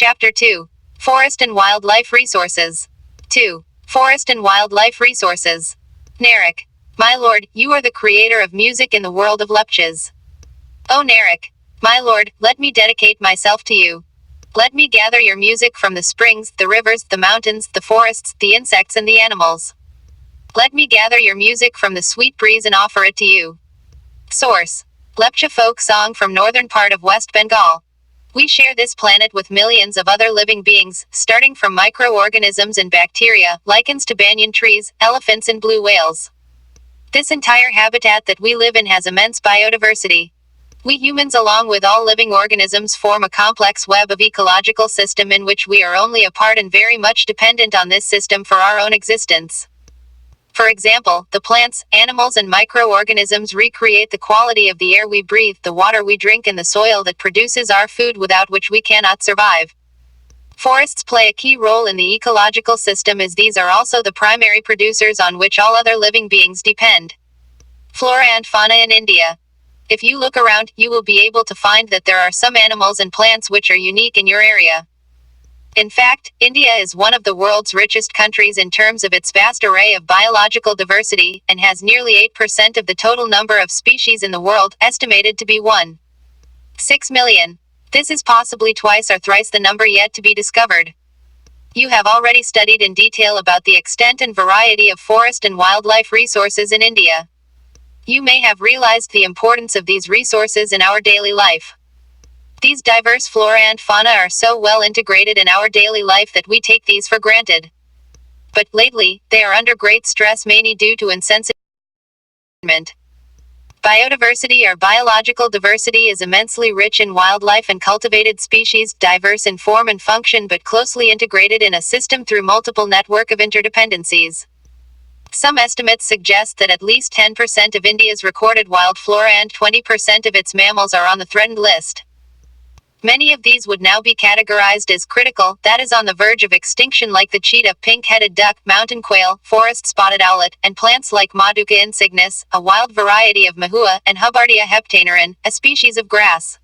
Chapter 2. Forest and Wildlife Resources. 2. Forest and Wildlife Resources. Narek. My lord, you are the creator of music in the world of lepches. O Narek. My lord, let me dedicate myself to you. Let me gather your music from the springs, the rivers, the mountains, the forests, the insects and the animals. Let me gather your music from the sweet breeze and offer it to you. Source. Lepcha folk song from northern part of West Bengal. We share this planet with millions of other living beings, starting from microorganisms and bacteria, lichens to banyan trees, elephants and blue whales. This entire habitat that we live in has immense biodiversity. We humans along with all living organisms form a complex web of ecological system in which we are only a part and very much dependent on this system for our own existence. For example, the plants, animals and microorganisms recreate the quality of the air we breathe, the water we drink and the soil that produces our food without which we cannot survive. Forests play a key role in the ecological system as these are also the primary producers on which all other living beings depend. Flora and fauna in India. If you look around, you will be able to find that there are some animals and plants which are unique in your area. In fact, India is one of the world's richest countries in terms of its vast array of biological diversity, and has nearly 8% of the total number of species in the world, estimated to be 1.6 million. This is possibly twice or thrice the number yet to be discovered. You have already studied in detail about the extent and variety of forest and wildlife resources in India. You may have realized the importance of these resources in our daily life. These diverse flora and fauna are so well integrated in our daily life that we take these for granted. But lately, they are under great stress mainly due to insensitive environment. Biodiversity or biological diversity is immensely rich in wildlife and cultivated species, diverse in form and function but closely integrated in a system through multiple network of interdependencies. Some estimates suggest that at least 10% of India's recorded wild flora and 20% of its mammals are on the threatened list. Many of these would now be categorized as critical, that is on the verge of extinction, like the cheetah, pink-headed duck, mountain quail, forest spotted owlet, and plants like Maduca insignis, a wild variety of mahua, and Hubbardea heptaneron, a species of grass.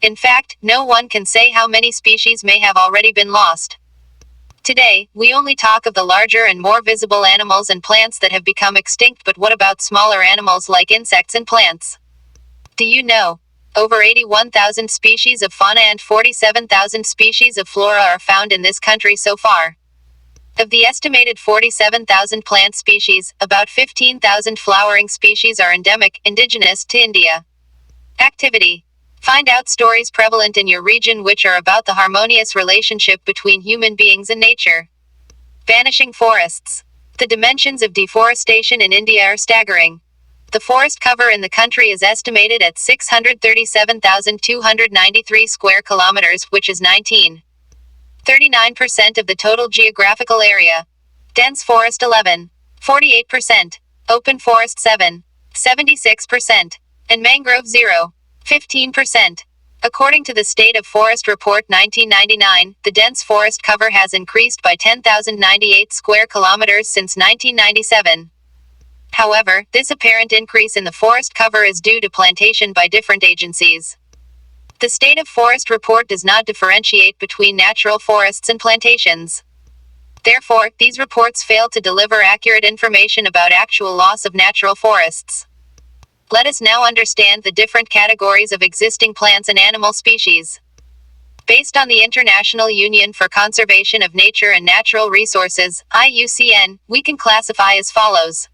In fact, no one can say how many species may have already been lost. Today, we only talk of the larger and more visible animals and plants that have become extinct, but what about smaller animals like insects and plants? Do you know? Over 81,000 species of fauna and 47,000 species of flora are found in this country so far. Of the estimated 47,000 plant species, about 15,000 flowering species are endemic, indigenous to India. Activity. Find out stories prevalent in your region which are about the harmonious relationship between human beings and nature. Vanishing forests. The dimensions of deforestation in India are staggering. The forest cover in the country is estimated at 637,293 square kilometers, which is 19.39% of the total geographical area. Dense forest 11.48%. Open forest 7.76%. And mangrove 0.15%. According to the State of Forest Report 1999, the dense forest cover has increased by 10,098 square kilometers since 1997. However, this apparent increase in the forest cover is due to plantation by different agencies. The State of Forest Report does not differentiate between natural forests and plantations. Therefore, these reports fail to deliver accurate information about actual loss of natural forests. Let us now understand the different categories of existing plants and animal species. Based on the International Union for Conservation of Nature and Natural Resources, IUCN, we can classify as follows.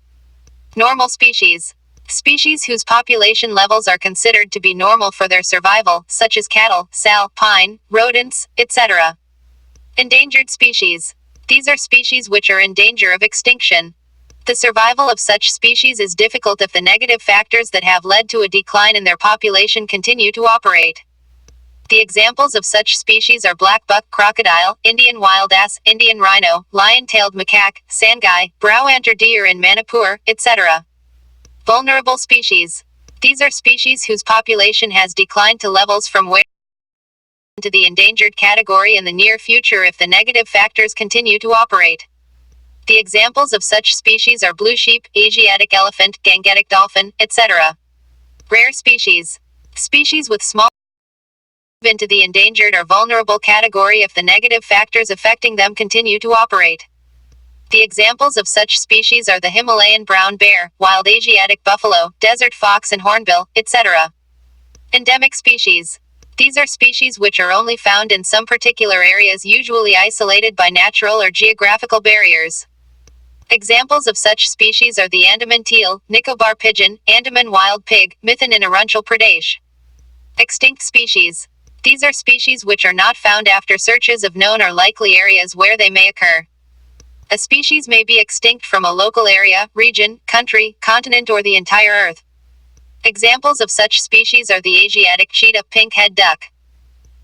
Normal species. Species whose population levels are considered to be normal for their survival, such as cattle, sow, pine, rodents, etc. Endangered species. These are species which are in danger of extinction. The survival of such species is difficult if the negative factors that have led to a decline in their population continue to operate. The examples of such species are black buck crocodile, Indian wild ass, Indian rhino, lion-tailed macaque, sangai, brow-antler deer in Manipur, etc. Vulnerable species. These are species whose population has declined to levels from where into the endangered category in the near future if the negative factors continue to operate. The examples of such species are blue sheep, Asiatic elephant, Gangetic dolphin, etc. Rare species. Species with small into the endangered or vulnerable category if the negative factors affecting them continue to operate. The examples of such species are the Himalayan brown bear, wild Asiatic buffalo, desert fox and hornbill, etc. Endemic species. These are species which are only found in some particular areas, usually isolated by natural or geographical barriers. Examples of such species are the Andaman teal, Nicobar pigeon, Andaman wild pig, Mithun in Arunachal Pradesh. Extinct species. These are species which are not found after searches of known or likely areas where they may occur. A species may be extinct from a local area, region, country, continent, or the entire Earth. Examples of such species are the Asiatic cheetah, pink-head duck.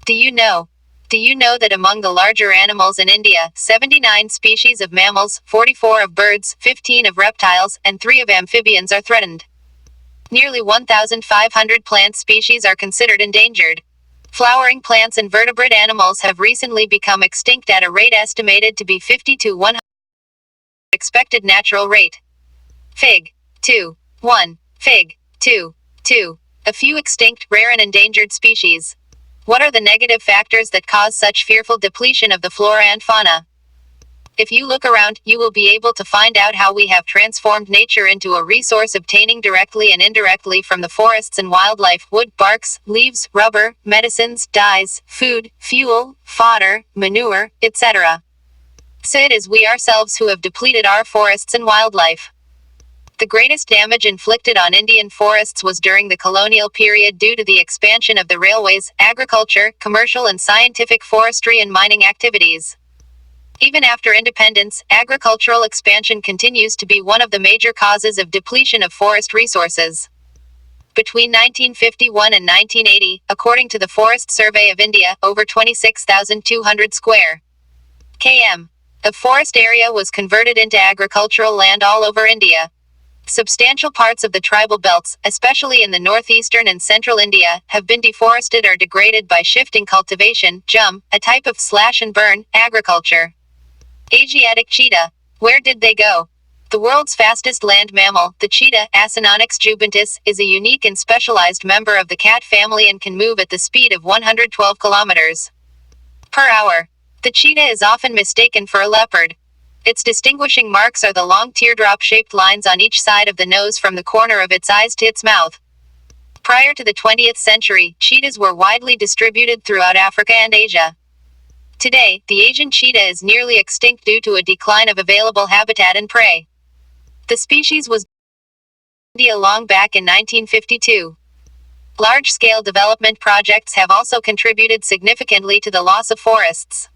Do you know that among the larger animals in India, 79 species of mammals, 44 of birds, 15 of reptiles, and 3 of amphibians are threatened? Nearly 1,500 plant species are considered endangered. Flowering plants and vertebrate animals have recently become extinct at a rate estimated to be 50 to 100 expected natural rate. Fig. 2. 1. Fig. 2. 2. A few extinct, rare and endangered species. What are the negative factors that cause such fearful depletion of the flora and fauna? If you look around, you will be able to find out how we have transformed nature into a resource obtaining directly and indirectly from the forests and wildlife: wood, barks, leaves, rubber, medicines, dyes, food, fuel, fodder, manure, etc. So it is we ourselves who have depleted our forests and wildlife. The greatest damage inflicted on Indian forests was during the colonial period due to the expansion of the railways, agriculture, commercial and scientific forestry and mining activities. Even after independence, agricultural expansion continues to be one of the major causes of depletion of forest resources. Between 1951 and 1980, according to the Forest Survey of India, over 26,200 square km of forest area was converted into agricultural land all over India. Substantial parts of the tribal belts, especially in the northeastern and central India, have been deforested or degraded by shifting cultivation, a type of slash and burn agriculture. Asiatic cheetah. Where did they go? The world's fastest land mammal, the cheetah, Acinonyx jubentis, is a unique and specialized member of the cat family and can move at the speed of 112 kilometers per hour. The cheetah is often mistaken for a leopard. Its distinguishing marks are the long teardrop-shaped lines on each side of the nose from the corner of its eyes to its mouth. Prior to the 20th century, cheetahs were widely distributed throughout Africa and Asia. Today, the Asian cheetah is nearly extinct due to a decline of available habitat and prey. The species was in India long back in 1952. Large-scale development projects have also contributed significantly to the loss of forests.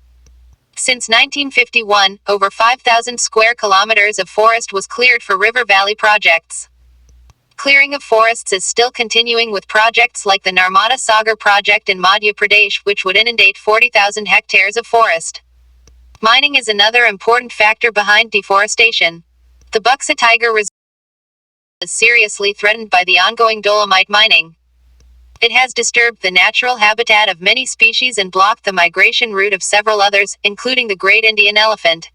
Since 1951, over 5,000 square kilometers of forest was cleared for river valley projects. Clearing of forests is still continuing with projects like the Narmada Sagar project in Madhya Pradesh, which would inundate 40,000 hectares of forest. Mining is another important factor behind deforestation. The Buxa Tiger Reserve is seriously threatened by the ongoing dolomite mining. It has disturbed the natural habitat of many species and blocked the migration route of several others, including the great Indian elephant.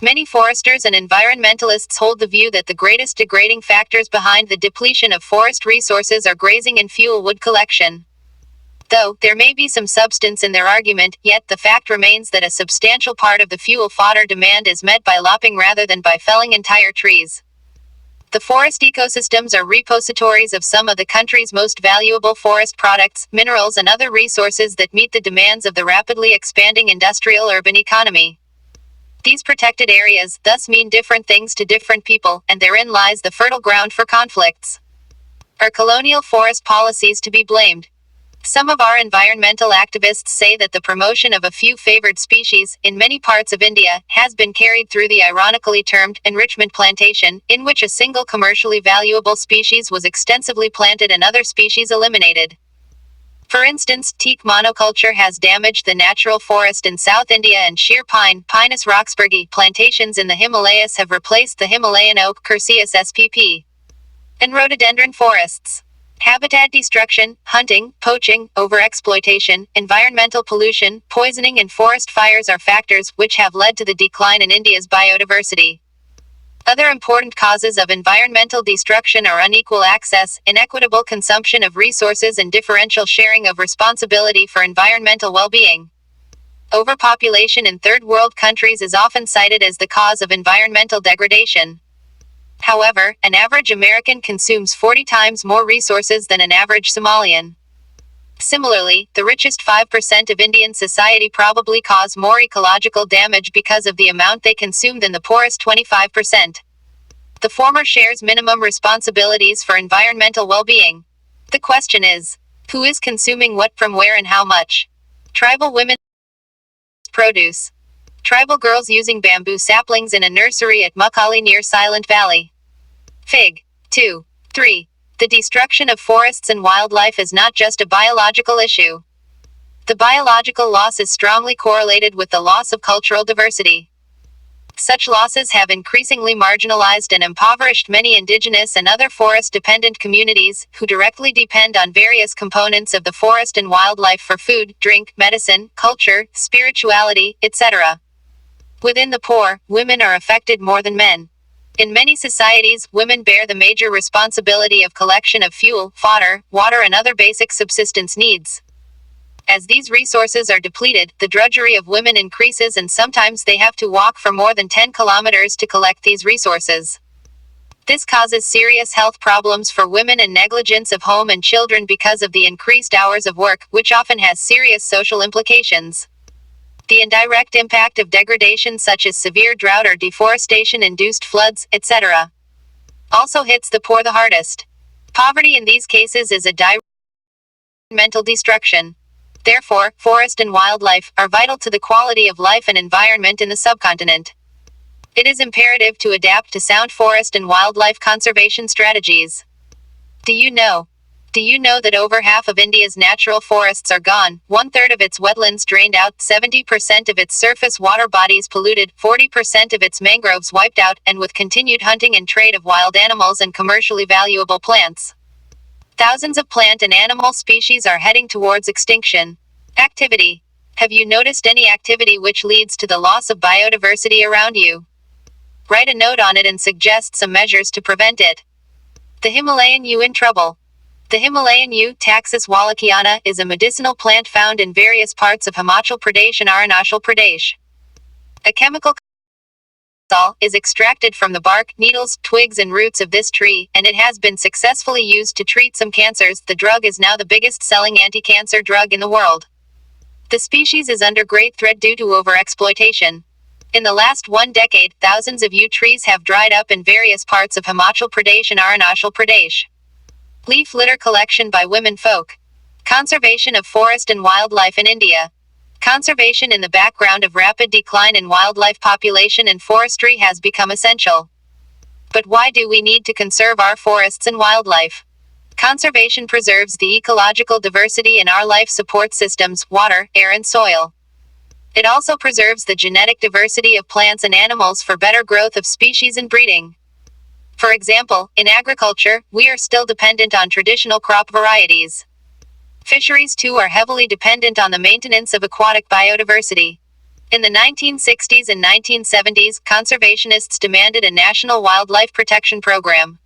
Many foresters and environmentalists hold the view that the greatest degrading factors behind the depletion of forest resources are grazing and fuel wood collection. Though there may be some substance in their argument, yet the fact remains that a substantial part of the fuel fodder demand is met by lopping rather than by felling entire trees. The forest ecosystems are repositories of some of the country's most valuable forest products, minerals and other resources that meet the demands of the rapidly expanding industrial urban economy. These protected areas thus mean different things to different people, and therein lies the fertile ground for conflicts. Are colonial forest policies to be blamed? Some of our environmental activists say that the promotion of a few favored species, in many parts of India, has been carried through the ironically termed enrichment plantation, in which a single commercially valuable species was extensively planted and other species eliminated. For instance, teak monoculture has damaged the natural forest in South India, and sheer pine, Pinus roxburghi, plantations in the Himalayas have replaced the Himalayan oak, Quercus spp. And rhododendron forests. Habitat destruction, hunting, poaching, overexploitation, environmental pollution, poisoning and forest fires are factors which have led to the decline in India's biodiversity. Other important causes of environmental destruction are unequal access, inequitable consumption of resources, and differential sharing of responsibility for environmental well-being. Overpopulation in third world countries is often cited as the cause of environmental degradation. However, an average American consumes 40 times more resources than an average Somalian. Similarly, the richest 5% of Indian society probably cause more ecological damage because of the amount they consume than the poorest 25%. The former shares minimum responsibilities for environmental well-being. The question is, who is consuming what from where and how much? Tribal women produce. Tribal girls using bamboo saplings in a nursery at Mukali near Silent Valley. Fig. 2. 3. The destruction of forests and wildlife is not just a biological issue. The biological loss is strongly correlated with the loss of cultural diversity. Such losses have increasingly marginalized and impoverished many indigenous and other forest-dependent communities, who directly depend on various components of the forest and wildlife for food, drink, medicine, culture, spirituality, etc. Within the poor, women are affected more than men. In many societies, women bear the major responsibility of collection of fuel, fodder, water, and other basic subsistence needs. As these resources are depleted, the drudgery of women increases, and sometimes they have to walk for more than 10 kilometers to collect these resources. This causes serious health problems for women and negligence of home and children because of the increased hours of work, which often has serious social implications. The indirect impact of degradation, such as severe drought or deforestation-induced floods, etc., also hits the poor the hardest. Poverty in these cases is a direct environmental destruction. Therefore, forest and wildlife are vital to the quality of life and environment in the subcontinent. It is imperative to adapt to sound forest and wildlife conservation strategies. Do you know that over half of India's natural forests are gone, 1/3 of its wetlands drained out, 70% of its surface water bodies polluted, 40% of its mangroves wiped out, and with continued hunting and trade of wild animals and commercially valuable plants, thousands of plant and animal species are heading towards extinction. Activity. Have you noticed any activity which leads to the loss of biodiversity around you? Write a note on it and suggest some measures to prevent it. The Himalayan yew in trouble. The Himalayan yew, Taxus wallachiana, is a medicinal plant found in various parts of Himachal Pradesh and Arunachal Pradesh. A chemical is extracted from the bark, needles, twigs, and roots of this tree, and it has been successfully used to treat some cancers. The drug is now the biggest selling anti-cancer drug in the world. The species is under great threat due to overexploitation. In the last 1 decade, thousands of yew trees have dried up in various parts of Himachal Pradesh and Arunachal Pradesh. Leaf litter collection by women folk. Conservation of forest and wildlife in India. Conservation in the background of rapid decline in wildlife population and forestry has become essential. But why do we need to conserve our forests and wildlife? Conservation preserves the ecological diversity in our life support systems, water, air, and soil. It also preserves the genetic diversity of plants and animals for better growth of species and breeding. For example, in agriculture, we are still dependent on traditional crop varieties. Fisheries too are heavily dependent on the maintenance of aquatic biodiversity. In the 1960s and 1970s, conservationists demanded a national wildlife protection program.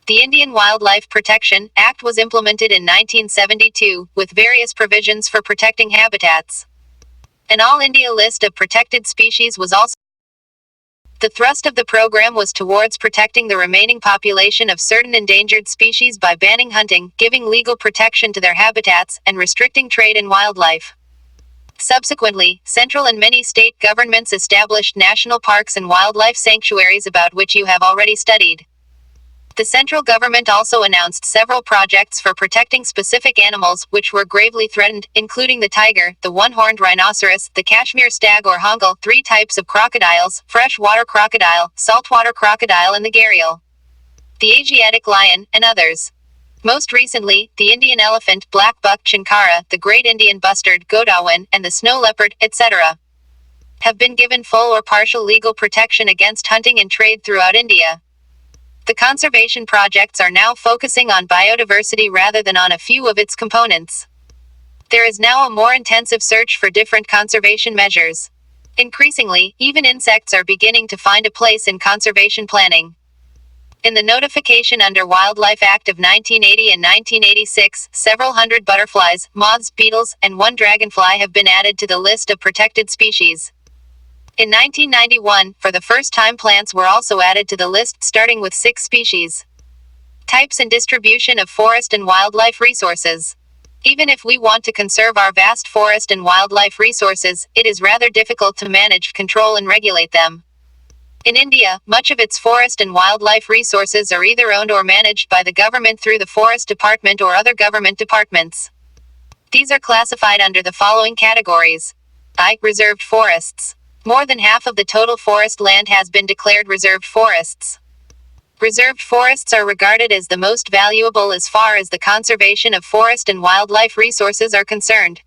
The Indian Wildlife Protection Act was implemented in 1972, with various provisions for protecting habitats. An all-India list of protected species was also. The thrust of the program was towards protecting the remaining population of certain endangered species by banning hunting, giving legal protection to their habitats, and restricting trade in wildlife. Subsequently, central and many state governments established national parks and wildlife sanctuaries, about which you have already studied. The central government also announced several projects for protecting specific animals which were gravely threatened, including the tiger, the one-horned rhinoceros, the Kashmir stag or hongal, 3 types of crocodiles, freshwater crocodile, saltwater crocodile, and the gharial, the Asiatic lion, and others. Most recently, the Indian elephant, black buck chinkara, the great Indian bustard, Godawan, and the snow leopard, etc., have been given full or partial legal protection against hunting and trade throughout India. The conservation projects are now focusing on biodiversity rather than on a few of its components. There is now a more intensive search for different conservation measures. Increasingly, even insects are beginning to find a place in conservation planning. In the notification under Wildlife Act of 1980 and 1986, several hundred butterflies, moths, beetles, and one dragonfly have been added to the list of protected species. In 1991, for the first time, plants were also added to the list, starting with 6 species. Types and distribution of forest and wildlife resources. Even if we want to conserve our vast forest and wildlife resources, it is rather difficult to manage, control, and regulate them. In India, much of its forest and wildlife resources are either owned or managed by the government through the Forest Department or other government departments. These are classified under the following categories. I. Reserved forests. More than half of the total forest land has been declared reserved forests. Reserved forests are regarded as the most valuable as far as the conservation of forest and wildlife resources are concerned.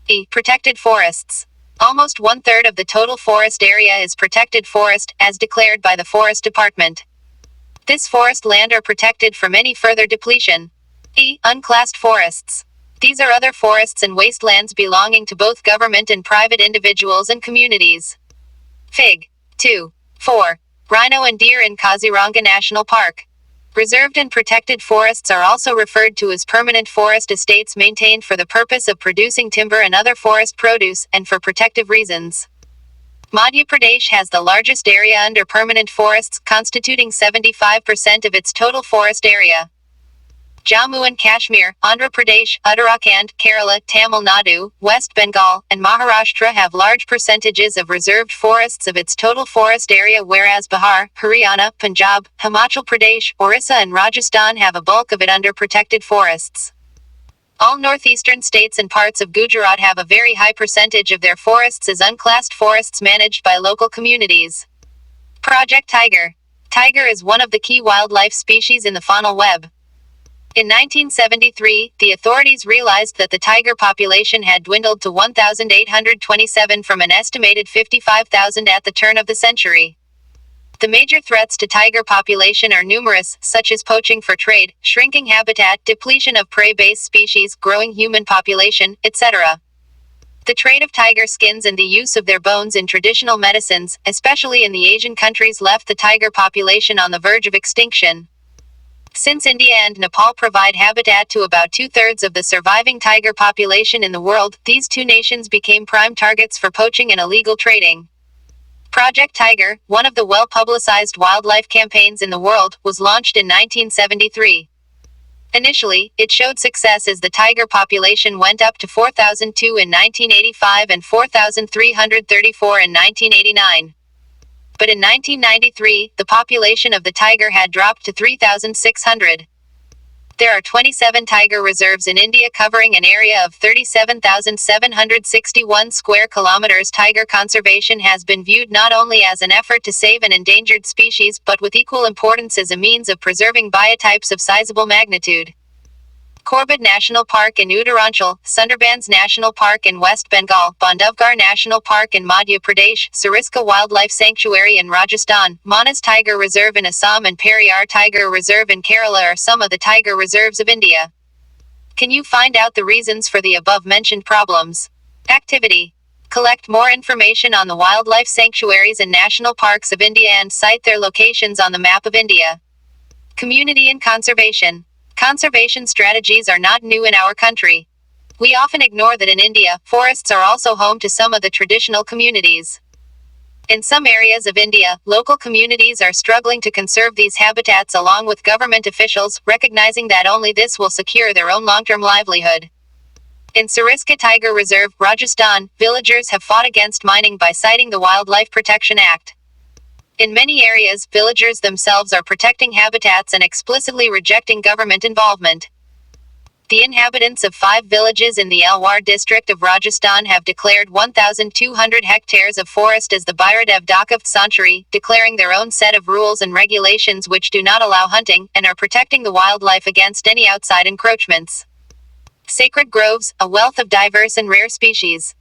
E. Protected forests. Almost 1/3 of the total forest area is protected forest, as declared by the Forest Department. This forest land are protected from any further depletion. E. Unclassed forests. These are other forests and wastelands belonging to both government and private individuals and communities. Fig. 2. 4. Rhino and deer in Kaziranga National Park. Reserved and protected forests are also referred to as permanent forest estates maintained for the purpose of producing timber and other forest produce, and for protective reasons. Madhya Pradesh has the largest area under permanent forests, constituting 75% of its total forest area. Jammu and Kashmir, Andhra Pradesh, Uttarakhand, Kerala, Tamil Nadu, West Bengal, and Maharashtra have large percentages of reserved forests of its total forest area, whereas Bihar, Haryana, Punjab, Himachal Pradesh, Orissa, and Rajasthan have a bulk of it under protected forests. All northeastern states and parts of Gujarat have a very high percentage of their forests as unclassed forests managed by local communities. Project Tiger. Tiger is one of the key wildlife species in the faunal web. In 1973, the authorities realized that the tiger population had dwindled to 1,827 from an estimated 55,000 at the turn of the century. The major threats to tiger population are numerous, such as poaching for trade, shrinking habitat, depletion of prey-based species, growing human population, etc. The trade of tiger skins and the use of their bones in traditional medicines, especially in the Asian countries, left the tiger population on the verge of extinction. Since India and Nepal provide habitat to about 2/3 of the surviving tiger population in the world, these two nations became prime targets for poaching and illegal trading. Project Tiger, one of the well-publicized wildlife campaigns in the world, was launched in 1973. Initially, it showed success as the tiger population went up to 4,002 in 1985 and 4,334 in 1989. But in 1993, the population of the tiger had dropped to 3,600. There are 27 tiger reserves in India covering an area of 37,761 square kilometers. Tiger conservation has been viewed not only as an effort to save an endangered species, but with equal importance as a means of preserving biotypes of sizable magnitude. Corbett National Park in Uttaranchal, Sundarbans National Park in West Bengal, Bandhavgarh National Park in Madhya Pradesh, Sariska Wildlife Sanctuary in Rajasthan, Manas Tiger Reserve in Assam, and Periyar Tiger Reserve in Kerala are some of the tiger reserves of India. Can you find out the reasons for the above-mentioned problems? Activity. Collect more information on the wildlife sanctuaries and national parks of India and cite their locations on the map of India. Community and conservation. Conservation strategies are not new in our country. We often ignore that in India, forests are also home to some of the traditional communities. In some areas of India, local communities are struggling to conserve these habitats along with government officials, recognizing that only this will secure their own long-term livelihood. In Sariska Tiger Reserve, Rajasthan, villagers have fought against mining by citing the Wildlife Protection Act. In many areas, villagers themselves are protecting habitats and explicitly rejecting government involvement. The inhabitants of 5 villages in the Alwar district of Rajasthan have declared 1,200 hectares of forest as the Bhairadev Dakaf Sanctuary, declaring their own set of rules and regulations which do not allow hunting, and are protecting the wildlife against any outside encroachments. Sacred groves, a wealth of diverse and rare species.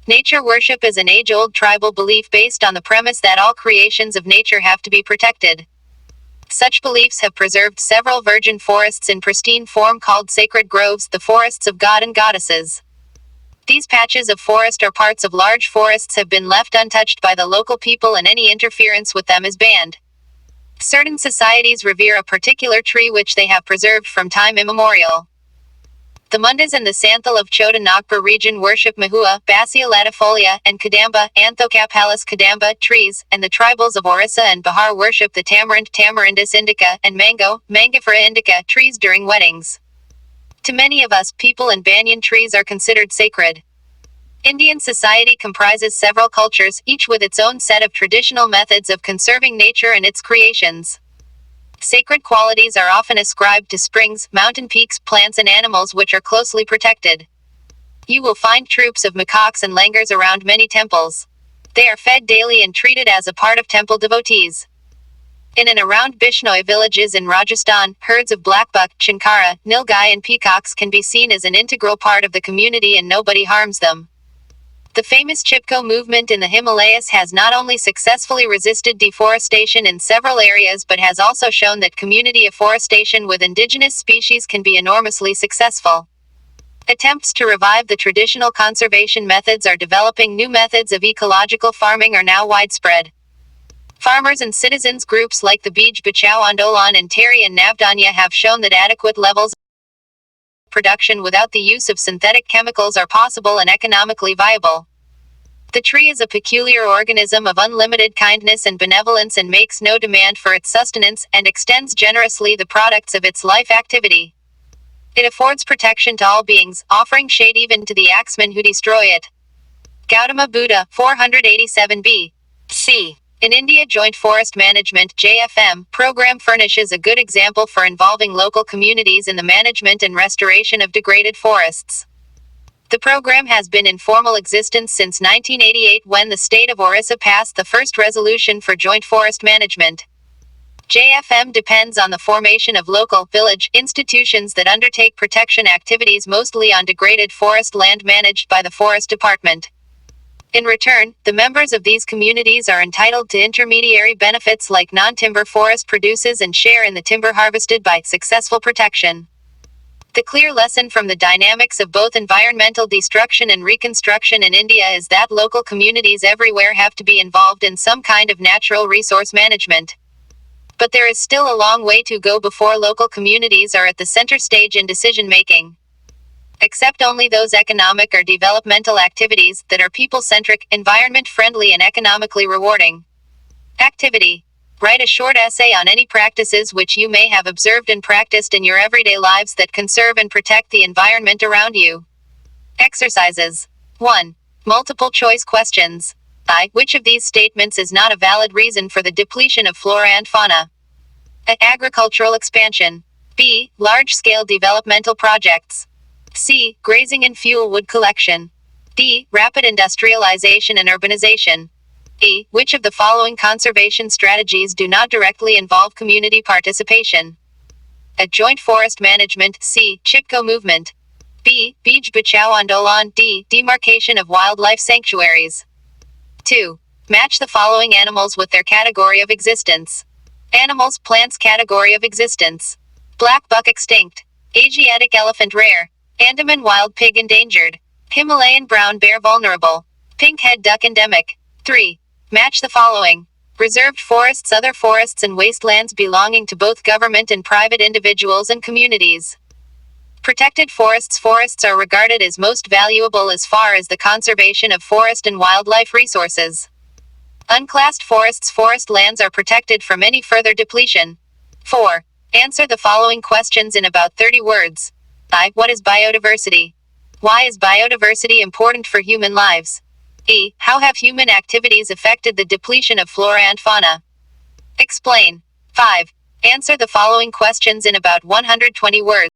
Nature worship is an age-old tribal belief based on the premise that all creations of nature have to be protected. Such beliefs have preserved several virgin forests in pristine form called sacred groves, the forests of God and goddesses. These patches of forest or parts of large forests have been left untouched by the local people, and any interference with them is banned. Certain societies revere a particular tree which they have preserved from time immemorial. The Mundas and the Santhal of Chota Nagpur region worship Mahua, Basia latifolia, and Kadamba, Anthocapalis Kadamba, trees, and the tribals of Orissa and Bihar worship the tamarind, Tamarindus indica, and mango, Mangifera indica, trees during weddings. To many of us, peepal and banyan trees are considered sacred. Indian society comprises several cultures, each with its own set of traditional methods of conserving nature and its creations. Sacred qualities are often ascribed to springs, mountain peaks, plants, and animals which are closely protected. You will find troops of macaques and langurs around many temples. They are fed daily and treated as a part of temple devotees. In and around Bishnoi villages in Rajasthan, herds of blackbuck, chinkara, nilgai, and peacocks can be seen as an integral part of the community, and nobody harms them. The famous Chipko movement in the Himalayas has not only successfully resisted deforestation in several areas but has also shown that community afforestation with indigenous species can be enormously successful. Attempts to revive the traditional conservation methods or developing new methods of ecological farming are now widespread. Farmers and citizens groups like the Bij Bachao Andolan and Terry and Navdanya have shown that adequate levels production without the use of synthetic chemicals are possible and economically viable. The tree is a peculiar organism of unlimited kindness and benevolence and makes no demand for its sustenance, and extends generously the products of its life activity. It affords protection to all beings, offering shade even to the axemen who destroy it. Gautama Buddha, 487b. C. In India, Joint Forest Management (JFM) program furnishes a good example for involving local communities in the management and restoration of degraded forests. The program has been in formal existence since 1988, when the state of Orissa passed the first resolution for joint forest management. JFM depends on the formation of local, village, institutions that undertake protection activities mostly on degraded forest land managed by the Forest Department. In return, the members of these communities are entitled to intermediary benefits like non-timber forest produces and share in the timber harvested by successful protection. The clear lesson from the dynamics of both environmental destruction and reconstruction in India is that local communities everywhere have to be involved in some kind of natural resource management. But there is still a long way to go before local communities are at the center stage in decision-making. Accept only those economic or developmental activities that are people-centric, environment-friendly, and economically rewarding. Activity. Write a short essay on any practices which you may have observed and practiced in your everyday lives that conserve and protect the environment around you. Exercises. 1. Multiple choice questions. I. Which of these statements is not a valid reason for the depletion of flora and fauna? A. Agricultural expansion. B. Large-scale developmental projects. C. Grazing and fuel wood collection. D. Rapid industrialization and urbanization. E. Which of the following conservation strategies do not directly involve community participation? A. Joint forest management. C. Chipko movement. B. Bij Bachao Andolan. D. Demarcation of wildlife sanctuaries. 2. Match the following animals with their category of existence. Animals, plants category of existence. Black buck extinct. Asiatic elephant rare. Andaman wild pig endangered. Himalayan brown bear vulnerable. Pink head duck endemic. 3. Match the following. Reserved forests, other forests, and wastelands belonging to both government and private individuals and communities. Protected forests. Forests are regarded as most valuable as far as the conservation of forest and wildlife resources. Unclassed forests. Forest lands are protected from any further depletion. 4. Answer the following questions in about 30 words. I. What is biodiversity? Why is biodiversity important for human lives? E. How have human activities affected the depletion of flora and fauna? Explain. 5. Answer the following questions in about 120 words.